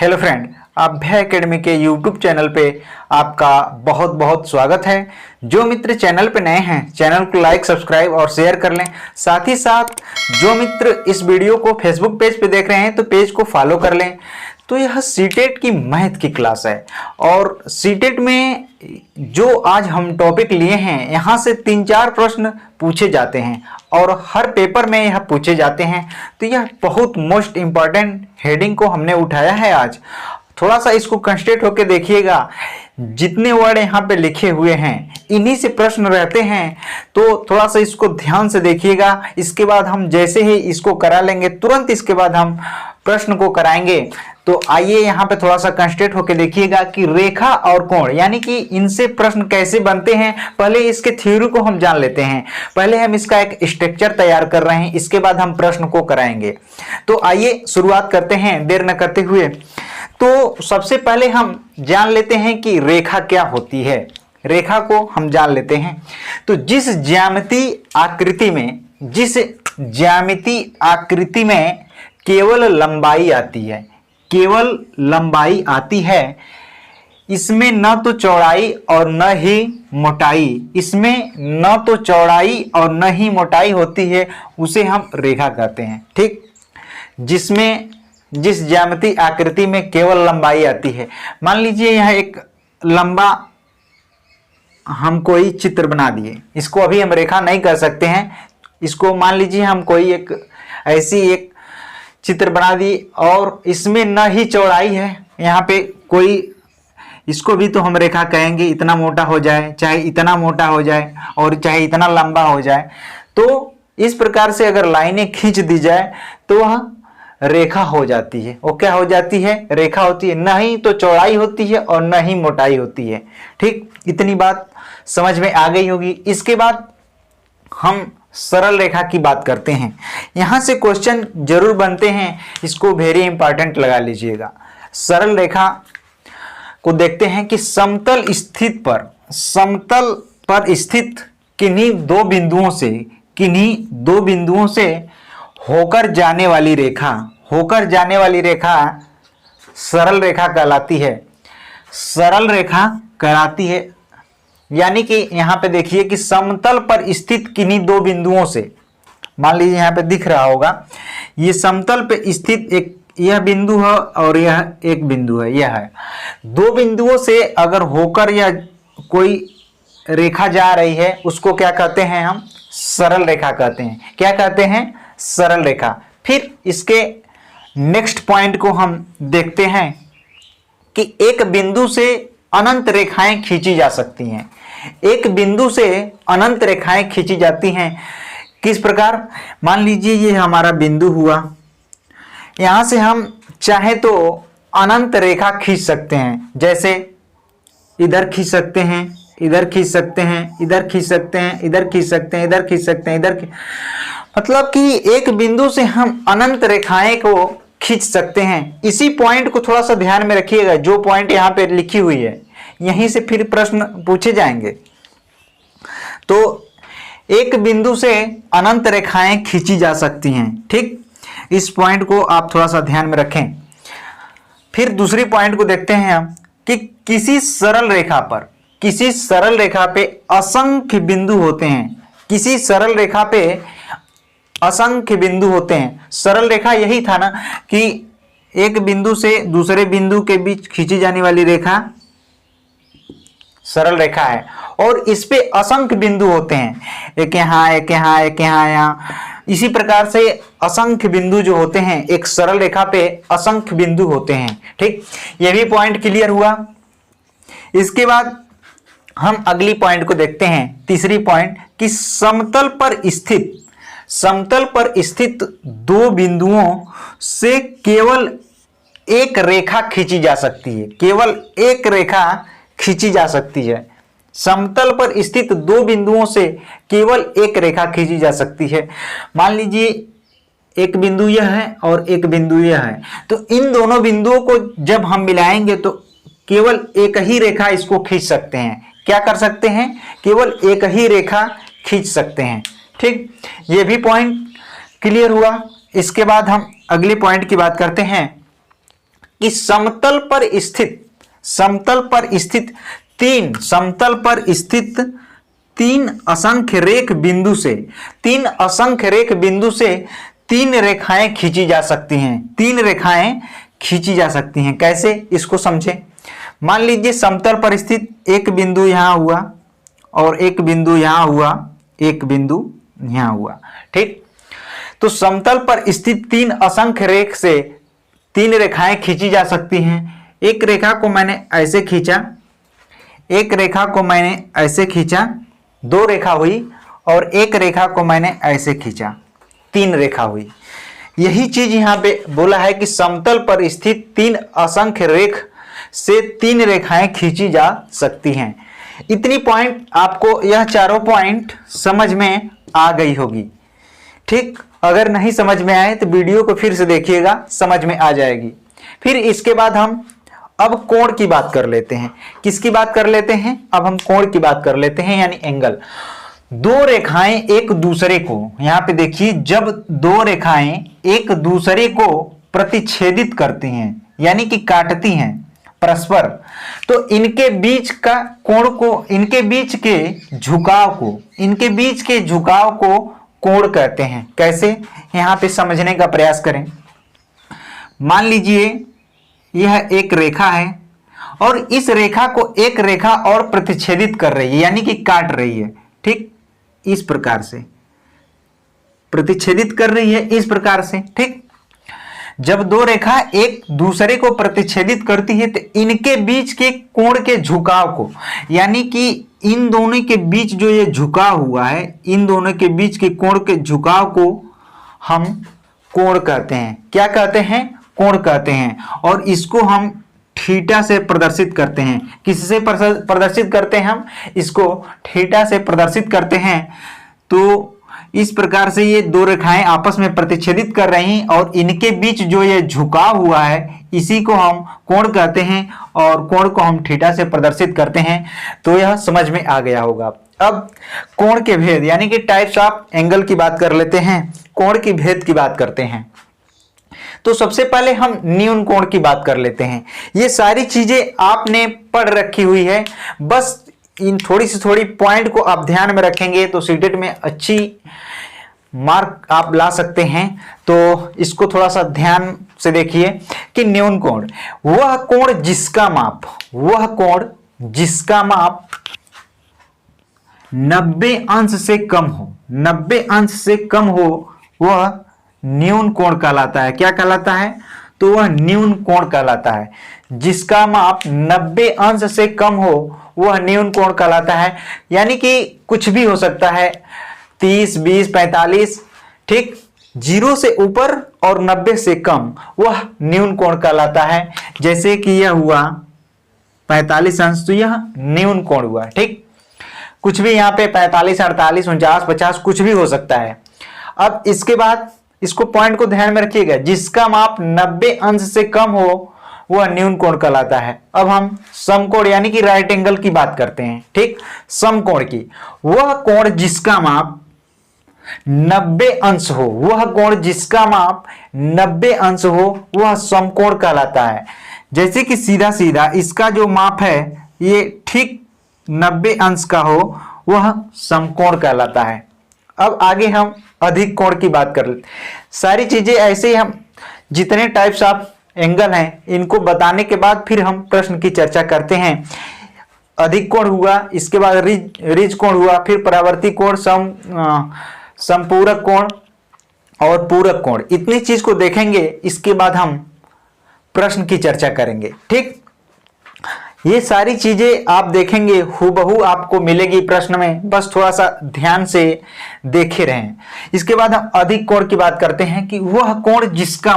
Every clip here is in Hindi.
हेलो फ्रेंड, अभय एकेडमी के यूट्यूब चैनल पे आपका बहुत बहुत स्वागत है। जो मित्र चैनल पे नए हैं, चैनल को लाइक, सब्सक्राइब और शेयर कर लें। साथ ही साथ जो मित्र इस वीडियो को फेसबुक पेज पे देख रहे हैं तो पेज को फॉलो कर लें। तो यह सीटेट की मैथ की क्लास है और सीटेट में जो आज हम टॉपिक लिए हैं, यहाँ से 3-4 प्रश्न पूछे जाते हैं और हर पेपर में यह पूछे जाते हैं। तो यह बहुत मोस्ट इम्पॉर्टेंट हेडिंग को हमने उठाया है आज। थोड़ा सा इसको कंसंट्रेट होकर देखिएगा, जितने वर्ड यहाँ पे लिखे हुए हैं इन्हीं से प्रश्न रहते हैं, तो थोड़ा सा इसको ध्यान से देखिएगा। इसके बाद हम जैसे ही इसको करा लेंगे, तुरंत इसके बाद हम प्रश्न को कराएंगे। तो आइए यहाँ पे थोड़ा सा कंसंट्रेट होकर देखिएगा कि रेखा और कोण यानी कि इनसे प्रश्न कैसे बनते हैं। पहले इसके थ्योरी को हम जान लेते हैं, पहले हम इसका एक स्ट्रक्चर तैयार कर रहे हैं, इसके बाद हम प्रश्न को कराएंगे। तो आइए शुरुआत करते हैं देर न करते हुए। तो सबसे पहले हम जान लेते हैं कि रेखा क्या होती है। रेखा को हम जान लेते हैं। तो जिस ज्यामितीय आकृति में केवल लंबाई आती है, केवल लंबाई आती है, इसमें न तो चौड़ाई और न ही मोटाई, इसमें न तो चौड़ाई और न ही मोटाई होती है, उसे हम रेखा कहते हैं। ठीक, जिस ज्यामितीय आकृति में केवल लंबाई आती है। मान लीजिए यह एक लंबा हम कोई चित्र बना दिए, इसको अभी हम रेखा नहीं कर सकते हैं। इसको मान लीजिए हम कोई एक ऐसी एक चित्र बना दी और इसमें न ही चौड़ाई है, यहाँ पे कोई, इसको भी तो हम रेखा कहेंगे। इतना मोटा हो जाए, चाहे इतना मोटा हो जाए और चाहे इतना लंबा हो जाए, तो इस प्रकार से अगर लाइनें खींच दी जाए तो वह रेखा हो जाती है। वो क्या हो जाती है? रेखा होती है। न ही तो चौड़ाई होती है और न ही मोटाई होती है। ठीक, इतनी बात समझ में आ गई होगी। इसके बाद हम सरल रेखा की बात करते हैं। यहां से क्वेश्चन जरूर बनते हैं, इसको वेरी इंपॉर्टेंट लगा लीजिएगा। सरल रेखा को देखते हैं कि समतल पर स्थित किन्हीं दो बिंदुओं से होकर जाने वाली रेखा सरल रेखा कहलाती है। सरल रेखा कहलाती है, यानी कि यहाँ पे देखिए कि समतल पर स्थित किन्हीं दो बिंदुओं से, मान लीजिए यहाँ पे दिख रहा होगा, ये समतल पे स्थित एक यह बिंदु है और यह एक बिंदु है। यह है दो बिंदुओं से अगर होकर या कोई रेखा जा रही है, उसको क्या कहते हैं? हम सरल रेखा कहते हैं। क्या कहते हैं? सरल रेखा। फिर इसके नेक्स्ट पॉइंट को हम देखते हैं कि एक बिंदु से अनंत रेखाएं खींची जा सकती हैं। एक बिंदु से अनंत रेखाएं खींची जाती हैं। किस प्रकार? मान लीजिए ये हमारा बिंदु हुआ, यहां से हम चाहे तो अनंत रेखा खींच सकते हैं। जैसे इधर खींच सकते हैं, इधर खींच सकते हैं, इधर खींच सकते हैं, इधर खींच सकते हैं, इधर खींच सकते हैं, मतलब कि एक बिंदु से हम अनंत रेखाएं को खींच सकते हैं। इसी पॉइंट को थोड़ा सा ध्यान में रखिएगा, जो पॉइंट यहाँ पे लिखी हुई है, यहीं से फिर प्रश्न पूछे जाएंगे। तो एक बिंदु से अनंत रेखाएं खींची जा सकती हैं। ठीक, इस पॉइंट को आप थोड़ा सा ध्यान में रखें। फिर दूसरी पॉइंट को देखते हैं हम कि किसी सरल रेखा पे असंख्य बिंदु होते हैं। किसी सरल रेखा पे असंख्य बिंदु होते हैं। सरल रेखा यही था ना कि एक बिंदु से दूसरे बिंदु के बीच खींची जाने वाली रेखा सरल रेखा है, और इस पे असंख्य बिंदु होते हैं, एक यहाँ, एक यहाँ, एक यहाँ। इसी प्रकार से असंख्य बिंदु जो होते हैं, एक सरल रेखा पे असंख्य बिंदु होते हैं। ठीक, ये भी पॉइंट क्लियर हुआ। इसके बाद हम अगली पॉइंट को देखते हैं, तीसरी पॉइंट, कि समतल पर स्थित दो बिंदुओं से केवल एक रेखा खींची जा सकती है। केवल एक रेखा खींची जा सकती है। समतल पर स्थित दो बिंदुओं से केवल एक रेखा खींची जा सकती है। मान लीजिए एक बिंदु यह है और एक बिंदु यह है, तो इन दोनों बिंदुओं को जब हम मिलाएंगे तो केवल एक ही रेखा इसको खींच सकते हैं। क्या कर सकते हैं? केवल एक ही रेखा खींच सकते हैं। ठीक, ये भी पॉइंट क्लियर हुआ। इसके बाद हम अगले पॉइंट की बात करते हैं कि समतल पर स्थित तीन असंख्य रेख बिंदु से तीन रेखाएं खींची जा सकती हैं। कैसे, इसको समझें। मान लीजिए समतल पर स्थित एक बिंदु यहां हुआ और एक बिंदु यहां हुआ, एक बिंदु यहां हुआ, ठीक। तो समतल पर स्थित तीन असंख्य रेख से तीन रेखाएं खींची जा सकती हैं। एक रेखा को मैंने ऐसे खींचा, दो रेखा हुई, और एक रेखा को मैंने ऐसे खींचा, तीन रेखा हुई। यही चीज यहां पे बोला है कि समतल पर स्थित तीन असंख्य रेख से तीन रेखाएं खींची जा सकती हैं। इतनी पॉइंट आपको, यह चारों पॉइंट समझ में आ गई होगी, ठीक। अगर नहीं समझ में आए तो वीडियो को फिर से देखिएगा, समझ में आ जाएगी। फिर इसके बाद हम अब कोण की बात कर लेते हैं। किसकी बात कर लेते हैं? अब हम कोण की बात कर लेते हैं, यानी एंगल। दो रेखाएं एक दूसरे को, यहां पे देखिए, जब दो रेखाएं एक दूसरे को प्रतिच्छेदित करती हैं, यानी कि काटती हैं परस्पर, तो इनके बीच का कोण को, इनके बीच के झुकाव को कोण कहते हैं। कैसे, यहां पे समझने का प्रयास करें। मान लीजिए यह एक रेखा है और इस रेखा को एक रेखा और प्रतिच्छेदित कर रही है, यानी कि काट रही है, ठीक। इस प्रकार से प्रतिच्छेदित कर रही है, इस प्रकार से, ठीक। जब दो रेखा एक दूसरे को प्रतिच्छेदित करती है तो इनके बीच के कोण के झुकाव को, यानी कि इन दोनों के बीच जो ये झुकाव हुआ है, इन दोनों के बीच के कोण के झुकाव को हम कोण कहते हैं। क्या कहते हैं? कोण कहते हैं। और इसको हम थीटा से प्रदर्शित करते हैं। किससे प्रदर्शित करते हैं? हम इसको थीटा से प्रदर्शित करते हैं। तो इस प्रकार से ये दो रेखाएं आपस में प्रतिच्छेदित कर रही हैं और इनके बीच जो ये झुकाव हुआ है, इसी को हम कोण कहते हैं और कोण को हम थीटा से प्रदर्शित करते हैं। तो यह समझ में आ गया होगा। अब कोण के भेद, यानी कि टाइप्स ऑफ एंगल की बात कर लेते हैं, कोण की भेद की बात करते हैं। तो सबसे पहले हम न्यून कोण की बात कर लेते हैं। ये सारी चीजें आपने पढ़ रखी हुई है, बस इन थोड़ी पॉइंट को आप ध्यान में रखेंगे तो सीटेट में अच्छी मार्क आप ला सकते हैं। तो इसको थोड़ा सा ध्यान से देखिए कि न्यून कोण, वह कोण जिसका माप 90 अंश से कम हो, 90 अंश से कम हो, वह न्यून कोण कहलाता है। क्या कहलाता है? तो वह न्यून कोण कहलाता है। जिसका माप 90 अंश से कम हो वह न्यून कोण कहलाता है। यानी कि कुछ भी हो सकता है, 30, 20, 45, ठीक। 0 से ऊपर और 90 से कम वह न्यून कोण कहलाता है। जैसे कि यह हुआ 45 अंश, तो यह न्यून कोण हुआ, ठीक। कुछ भी यहाँ पे 45, 48, 49, 50 कुछ भी हो सकता है। अब इसके बाद इसको पॉइंट को ध्यान में रखिएगा, जिसका माप 90 अंश से कम हो वह न्यून कोण कहलाता है। अब हम समकोण यानी कि राइट एंगल की बात करते हैं, ठीक। समकोण की, वह कोण जिसका माप 90 अंश हो, वह कोण जिसका माप 90 अंश हो वह समकोण कहलाता है। जैसे कि सीधा सीधा इसका जो माप है ये ठीक 90 अंश का हो, वह समकोण कहलाता है। अब आगे हम अधिक कोण की बात कर लेते। सारी चीजें ऐसे ही, हम जितने टाइप्स ऑफ एंगल हैं इनको बताने के बाद फिर हम प्रश्न की चर्चा करते हैं। अधिक कोण हुआ, इसके बाद रिज कोण हुआ, फिर परावर्ती कोण, समपूरक कोण और पूरक कोण। इतनी चीज को देखेंगे, इसके बाद हम प्रश्न की चर्चा करेंगे, ठीक। ये सारी चीजें आप देखेंगे, हूबहू आपको मिलेगी प्रश्न में, बस थोड़ा सा ध्यान से देखे रहें। इसके बाद हम अधिक कोण की बात करते हैं कि वह कोण जिसका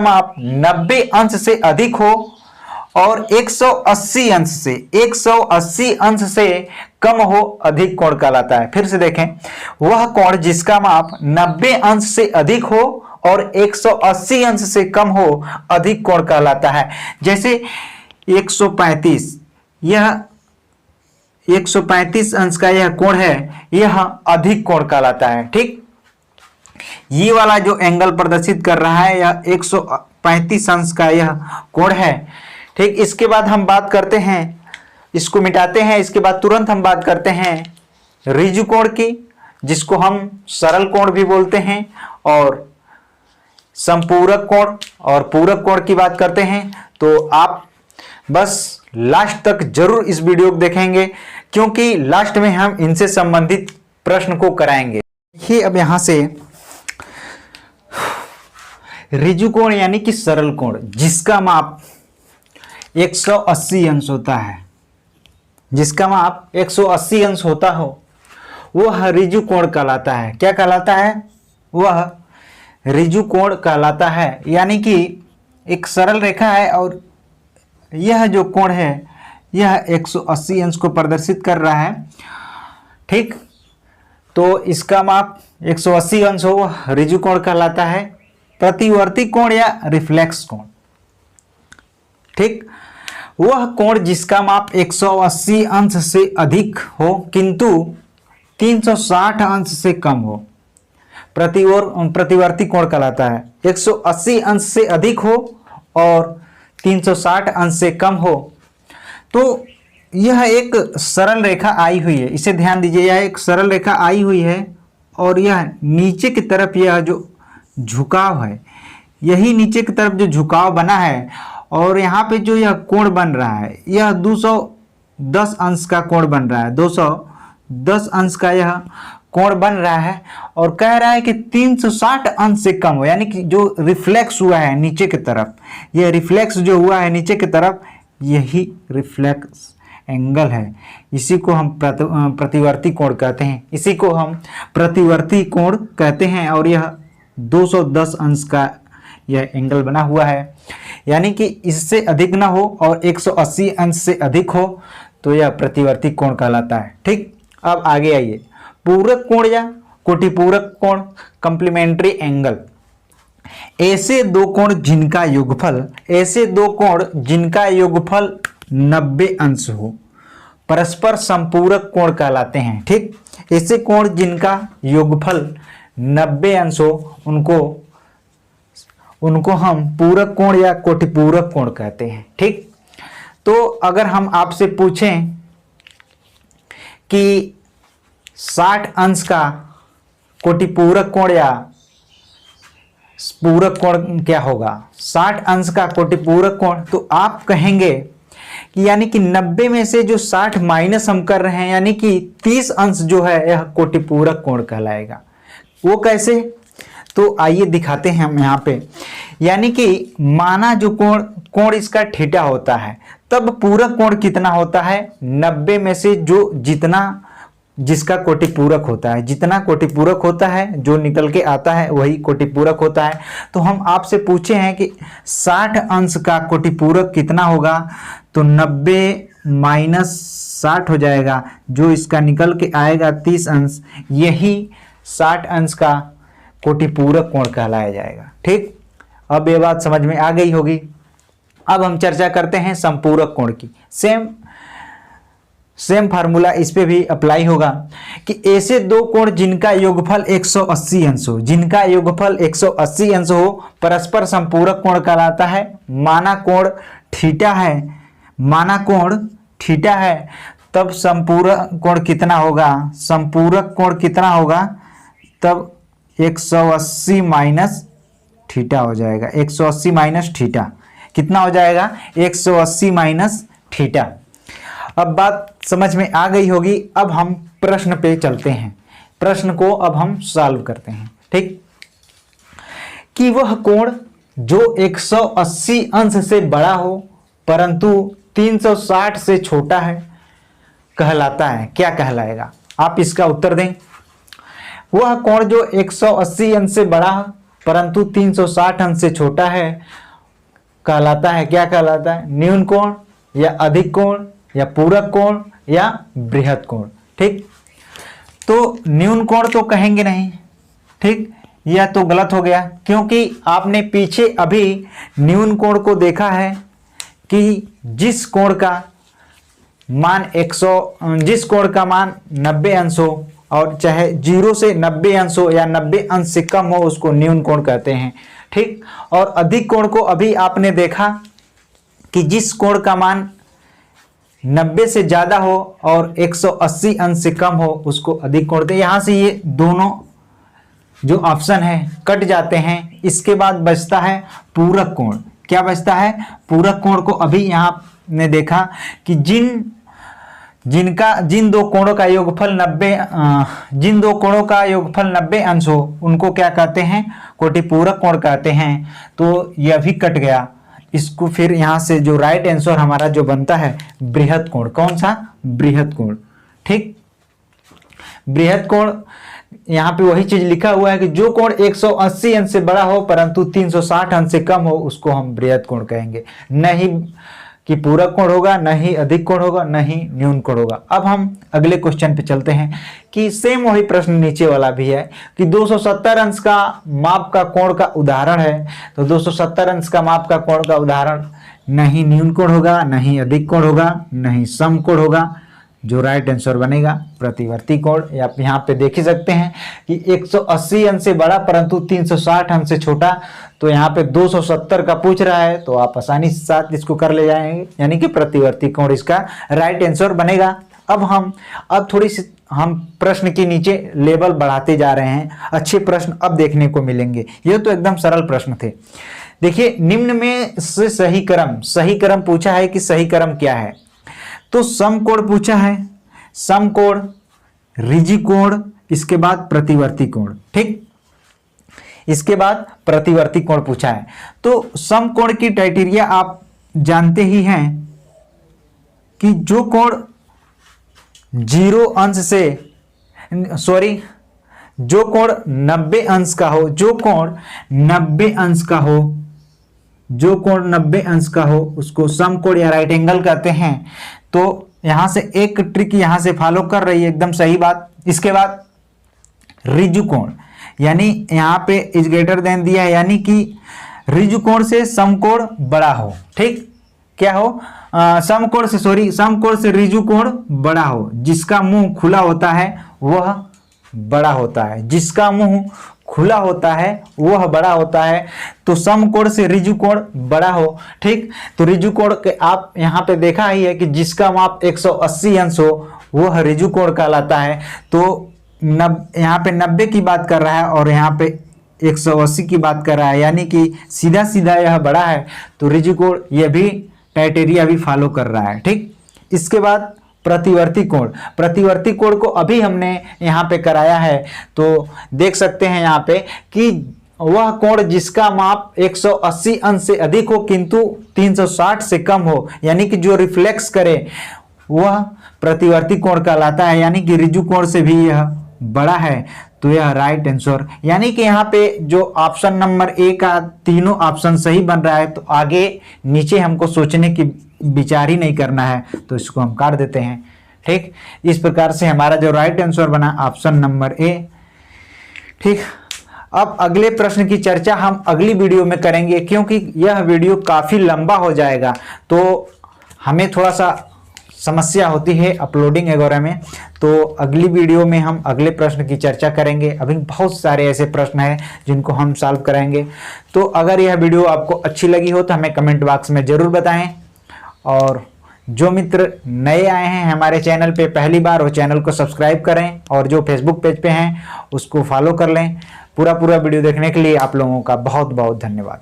माप 90 अंश से अधिक हो और 180 अंश से कम हो, अधिक कोण कहलाता है। फिर से देखें, वह कोण जिसका माप 90 अंश से अधिक हो और 180 अंश से कम हो, अधिक कोण कहलाता है। जैसे 135, यह 135 अंश का यह कोण है, यह अधिक कोण कहलाता है, ठीक। ये वाला जो एंगल प्रदर्शित कर रहा है यह 135 अंश का यह कोण है। ठीक, इसके बाद हम बात करते हैं, इसको मिटाते हैं, इसके बाद तुरंत हम बात करते हैं ऋजु कोण की, जिसको हम सरल कोण भी बोलते हैं, और संपूरक कोण और पूरक कोण की बात करते हैं। तो आप बस लास्ट तक जरूर इस वीडियो को देखेंगे, क्योंकि लास्ट में हम इनसे संबंधित प्रश्न को कराएंगे। देखिए अब यहां से ऋजु कोण यानी कि सरल कोण, जिसका माप 180 अंश होता है, जिसका माप 180 अंश होता हो, वह ऋजु कोण कहलाता है। क्या कहलाता है? वह ऋजु कोण कहलाता है। यानी कि एक सरल रेखा है और यह जो कोण है यह 180 अंश को प्रदर्शित कर रहा है। ठीक, तो इसका माप 180 अंश हो, वह ऋजु कोण कहलाता है। प्रतिवर्ती कोण या रिफ्लेक्स कोण, ठीक, वह कोण जिसका माप 180 अंश से अधिक हो किंतु 360 अंश से कम हो, प्रतिवर्ती कोण कहलाता है। 180 अंश से अधिक हो और 360 अंश से कम हो। तो यह एक सरल रेखा आई हुई है, इसे ध्यान दीजिए, यह एक सरल रेखा आई हुई है और यह नीचे की तरफ यह जो झुकाव है, यही नीचे की तरफ जो झुकाव बना है, और यहाँ पे जो यह कोण बन रहा है यह 210 अंश का कोण बन रहा है, 210 अंश का यह कोण बन रहा है, और कह रहा है कि 360 अंश से कम हो, यानी कि जो रिफ्लेक्स हुआ है नीचे की तरफ, यह रिफ्लेक्स जो हुआ है नीचे की तरफ, यही रिफ्लेक्स एंगल है। इसी को हम प्रतिवर्ती कोण कहते हैं, इसी को हम प्रतिवर्ती कोण कहते हैं, और यह 210 अंश का यह एंगल बना हुआ है। यानी कि इससे अधिक ना हो और 180 अंश से अधिक हो तो यह प्रतिवर्ती कोण कहलाता है। ठीक, अब आगे आइए, पूरक कोण या कोटिपूरक कोण, कंप्लीमेंट्री एंगल। ऐसे दो कोण जिनका योगफल, ऐसे दो कोण जिनका योगफल 90 अंश हो, परस्पर संपूरक कोण कहलाते हैं। ठीक, ऐसे कोण जिनका योगफल 90 अंश हो, उनको हम पूरक कोण या कोटिपूरक कोण कहते हैं। ठीक, तो अगर हम आपसे पूछें कि 60 अंश का कोटिपूरक कोण या पूरक कोण क्या होगा, 60 अंश का कोटिपूरक कोण, तो आप कहेंगे कि यानी कि 90 में से जो 60 माइनस हम कर रहे हैं, यानी कि 30 अंश जो है यह कोटिपूरक कोण कहलाएगा। वो कैसे? तो आइए दिखाते हैं हम यहाँ पे। यानी कि माना जो कोण इसका थीटा होता है, तब पूरक कोण कितना होता है? 90 में से जो जिसका कोटिपूरक होता है, जितना कोटिपूरक होता है जो निकल के आता है वही कोटिपूरक होता है। तो हम आपसे पूछे हैं कि 60 अंश का कोटिपूरक कितना होगा, तो 90 माइनस 60 हो जाएगा, जो इसका निकल के आएगा 30 अंश, यही 60 अंश का कोटिपूरक कोण कहलाया जाएगा। ठीक, अब ये बात समझ में आ गई होगी। अब हम चर्चा करते हैं संपूरक कोण की। सेम फार्मूला इस पे भी अप्लाई होगा कि ऐसे दो कोण जिनका योगफल 180 अंश हो, जिनका योगफल 180 अंश हो, परस्पर संपूरक कोण कहलाता है। माना कोण थीटा है, तब संपूरक कोण कितना होगा, संपूरक कोण कितना होगा, तब 180 माइनस थीटा हो जाएगा। 180 माइनस थीटा कितना हो जाएगा, 180 माइनस थीटा। अब बात समझ में आ गई होगी। अब हम प्रश्न पे चलते हैं, प्रश्न को अब हम सॉल्व करते हैं। ठीक, कि वह कोण जो 180 अंश से बड़ा हो परंतु 360 से छोटा है कहलाता है, क्या कहलाएगा? आप इसका उत्तर दें। वह कोण जो 180 अंश से बड़ा है परंतु 360 अंश से छोटा है कहलाता है, क्या कहलाता है? न्यून कोण या अधिक कोण या पूरक कोण या बृहत कोण। ठीक, तो न्यून कोण तो कहेंगे नहीं। ठीक, यह तो गलत हो गया, क्योंकि आपने पीछे अभी न्यून कोण को देखा है कि जिस कोण का मान 90 अंश हो और चाहे 0 से 90 अंश हो या 90 अंश से कम हो उसको न्यून कोण कहते हैं। ठीक, और अधिक कोण को अभी आपने देखा कि जिस कोण का मान 90 से ज्यादा हो और 180 अंश से कम हो उसको अधिक कोण कहते हैं। यहां से ये दोनों जो ऑप्शन है कट जाते हैं। इसके बाद बचता है पूरक कोण। क्या बचता है? पूरक कोण को अभी यहां ने देखा कि जिन दो कोणों का योगफल 90 अंश हो उनको क्या कहते हैं? कोटिपूरक कोण कहते हैं। तो यह भी कट गया। इसको फिर यहां से जो राइट आंसर हमारा जो बनता है बृहत कोण। कौन सा? बृहत कोण। ठीक, बृहत कोण यहाँ पे वही चीज लिखा हुआ है कि जो कोण 180 अंश से बड़ा हो परंतु 360 अंश से कम हो उसको हम बृहत कोण कहेंगे। नहीं कि पूरक कोण होगा, नहीं अधिक कोण होगा, नहीं न्यून कोण होगा। अब हम अगले क्वेश्चन पे चलते हैं कि सेम वही प्रश्न नीचे वाला भी है कि 270 अंश का माप का कोण का उदाहरण है। तो 270 अंश का माप का कोण का उदाहरण नहीं न्यून कोण होगा, नहीं अधिक कोण होगा, नहीं सम कोण होगा। जो राइट आंसर बनेगा प्रतिवर्ती कोण। आप यहाँ पे देख ही सकते हैं कि 180 अंश से बड़ा परंतु 360 अंश से छोटा। तो यहाँ पे 270 का पूछ रहा है तो आप आसानी से साथ इसको कर ले जाएंगे, यानी कि प्रतिवर्ती कोण इसका राइट आंसर बनेगा। अब थोड़ी सी हम प्रश्न के नीचे लेवल बढ़ाते जा रहे हैं। अच्छे प्रश्न अब देखने को मिलेंगे। ये तो एकदम सरल प्रश्न थे। देखिए, निम्न में से सही क्रम पूछा है कि सही क्रम क्या है? तो समकोण पूछा है, समकोण, ऋजुकोण, इसके बाद प्रतिवर्ती कोण। ठीक, इसके बाद प्रतिवर्ती कोण पूछा है। तो समकोण की क्राइटेरिया आप जानते ही हैं कि जो कोण 0 अंश से जो कोण 90 अंश का हो, जो कोण 90 अंश का हो उसको समकोण या राइट एंगल कहते हैं। तो यहां से एक ट्रिक यहां से फॉलो कर रही है, एकदम सही बात। इसके बाद ऋजुकोण, यानी यहां पे इज ग्रेटर देन दिया है, यानी कि ऋजुकोण से समकोण बड़ा हो। ठीक, क्या हो? समकोण से ऋजुकोण बड़ा हो। जिसका मुंह खुला होता है वह बड़ा होता है, जिसका मुंह खुला होता है वह बड़ा होता है। तो समकोण से ऋजुकोण बड़ा हो। ठीक, तो ऋजुकोण के आप यहाँ पे देखा ही है कि जिसका माप 180 अंश हो वह ऋजुकोण कहलाता है। तो यहाँ पे 90 की बात कर रहा है और यहाँ पे 180 की बात कर रहा है, यानी कि सीधा सीधा यह बड़ा है। तो ऋजुकोण यह भी क्राइटेरिया भी फॉलो कर रहा है। ठीक, इसके बाद प्रतिवर्ती कोण को अभी हमने यहाँ पे कराया है। तो देख सकते हैं यहाँ पे कि वह कोण जिसका माप 180 अंश से अधिक हो किंतु 360 से कम हो, यानी कि जो रिफ्लेक्स करे वह प्रतिवर्ती कोण कहलाता है, यानी कि ऋजुकोण से भी यह बड़ा है। तो यह राइट आंसर, यानी कि यहाँ पे जो ऑप्शन नंबर ए का तीनों ऑप्शन सही बन रहा है। तो आगे नीचे हमको सोचने की विचार ही नहीं करना है, तो इसको हम काट देते हैं। ठीक, इस प्रकार से हमारा जो राइट आंसर बना ऑप्शन नंबर ए। ठीक, अब अगले प्रश्न की चर्चा हम अगली वीडियो में करेंगे, क्योंकि यह वीडियो काफी लंबा हो जाएगा। तो हमें थोड़ा सा समस्या होती है अपलोडिंग वगैरह में। तो अगली वीडियो में हम अगले प्रश्न की चर्चा करेंगे। अभी बहुत सारे ऐसे प्रश्न हैं जिनको हम सॉल्व करेंगे। तो अगर यह वीडियो आपको अच्छी लगी हो तो हमें कमेंट बॉक्स में ज़रूर बताएं। और जो मित्र नए आए हैं हमारे चैनल पे पहली बार, वो चैनल को सब्सक्राइब करें और जो फेसबुक पेज पे हैं उसको फॉलो कर लें। पूरा वीडियो देखने के लिए आप लोगों का बहुत बहुत धन्यवाद।